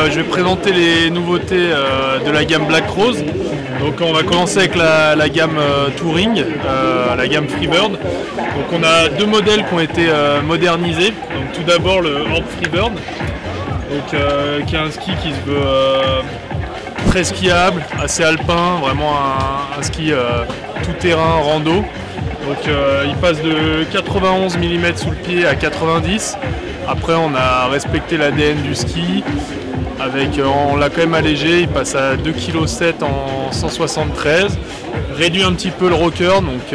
je vais présenter les nouveautés de la gamme Black Rose. Donc on va commencer avec la gamme Touring, la gamme Freebird. Donc on a deux modèles qui ont été modernisés. Donc tout d'abord le Orb Freebird, donc, qui est un ski qui se veut très skiable, assez alpin, vraiment un ski tout terrain rando. Donc il passe de 91 mm sous le pied à 90. Après on a respecté l'ADN du ski, on l'a quand même allégé, il passe à 2,7 kg en 173. Réduit un petit peu le rocker, donc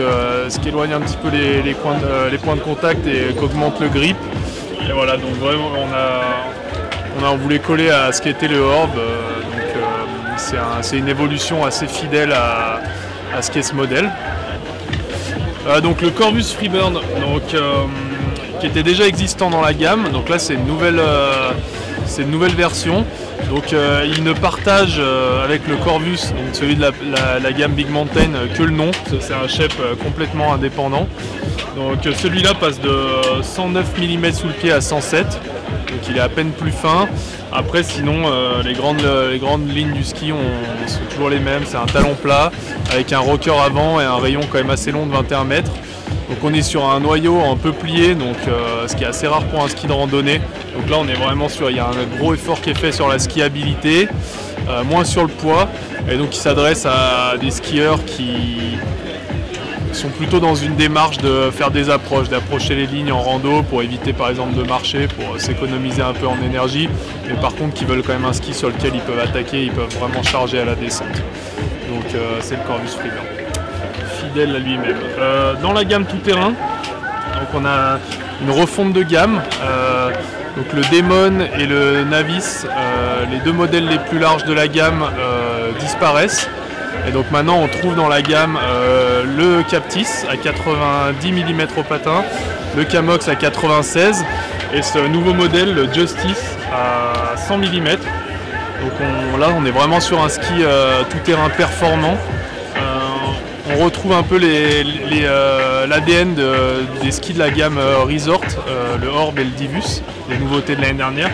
ce qui éloigne un petit peu les points de contact et qu'augmente le grip. Et voilà, donc vraiment on voulait coller à ce qu'était le Orb, c'est une évolution assez fidèle à ce qu'est ce modèle. Donc le Corvus Freebird, qui était déjà existant dans la gamme, donc là c'est une nouvelle version. Donc il ne partage avec le Corvus, donc celui de la gamme Big Mountain, que le nom. C'est un shape complètement indépendant. Donc celui-là passe de 109 mm sous le pied à 107, donc il est à peine plus fin. Après sinon les grandes lignes du ski sont toujours les mêmes. C'est un talon plat avec un rocker avant et un rayon quand même assez long de 21 mètres. Donc on est sur un noyau un peu plié, donc ce qui est assez rare pour un ski de randonnée. Donc là on est vraiment il y a un gros effort qui est fait sur la skiabilité, moins sur le poids, et donc il s'adresse à des skieurs qui sont plutôt dans une démarche de faire des approches, d'approcher les lignes en rando pour éviter par exemple de marcher, pour s'économiser un peu en énergie, mais par contre qui veulent quand même un ski sur lequel ils peuvent attaquer, ils peuvent vraiment charger à la descente. Donc c'est le Corvus Freebird, fidèle à lui-même. Dans la gamme tout-terrain, donc on a une refonte de gamme. Donc le Demon et le Navis, les deux modèles les plus larges de la gamme, disparaissent. Et donc maintenant on trouve dans la gamme le Captis à 90 mm au patin, le Camox à 96 et ce nouveau modèle, le Justice, à 100 mm. Donc là on est vraiment sur un ski tout-terrain performant. On retrouve un peu l'ADN des skis de la gamme Resort, le Orb et le Divus, les nouveautés de l'année dernière.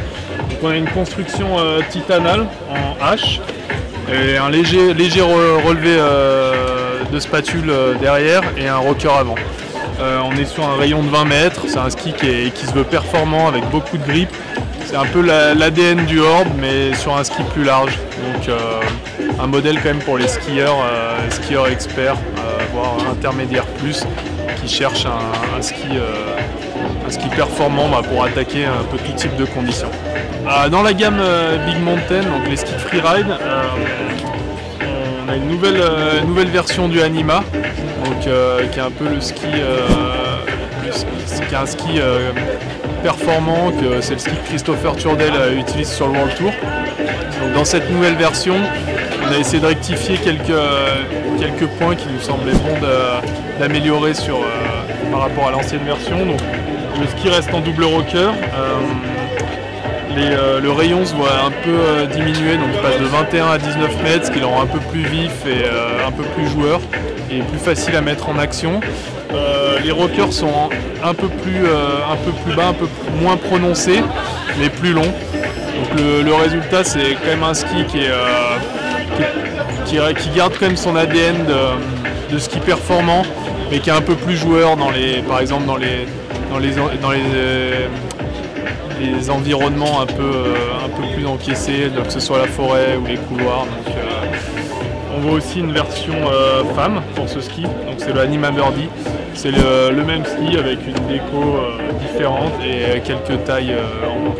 Donc on a une construction titanale en H et un léger relevé de spatule derrière et un rocker avant. On est sur un rayon de 20 mètres, c'est un ski qui se veut performant avec beaucoup de grip. C'est un peu l'ADN du Orb mais sur un ski plus large. Donc un modèle quand même pour les skieurs experts, voire intermédiaires plus, qui cherchent un ski performant pour attaquer un peu tout type de conditions. Dans la gamme Big Mountain, donc les skis de freeride, on a une nouvelle version du Anima, donc, qui est un peu le ski, qui est un ski performant, que c'est le ski que Christopher Turdell utilise sur le World Tour. Donc dans cette nouvelle version, on a essayé de rectifier quelques points qui nous semblaient bons d'améliorer par rapport à l'ancienne version. Donc, le ski reste en double rocker. Le rayon se voit un peu diminuer, donc il passe de 21 à 19 mètres, ce qui le rend un peu plus vif et un peu plus joueur et plus facile à mettre en action. Les rockers sont un peu plus bas, un peu moins prononcés, mais plus longs. Donc le résultat, c'est quand même un ski qui garde quand même son ADN de ski performant, mais qui est un peu plus joueur par exemple dans les environnements un peu plus encaissés, que ce soit la forêt ou les couloirs. Donc, on voit aussi une version femme pour ce ski, donc c'est le Anima Birdie. C'est le même ski avec une déco différente et quelques tailles en moins.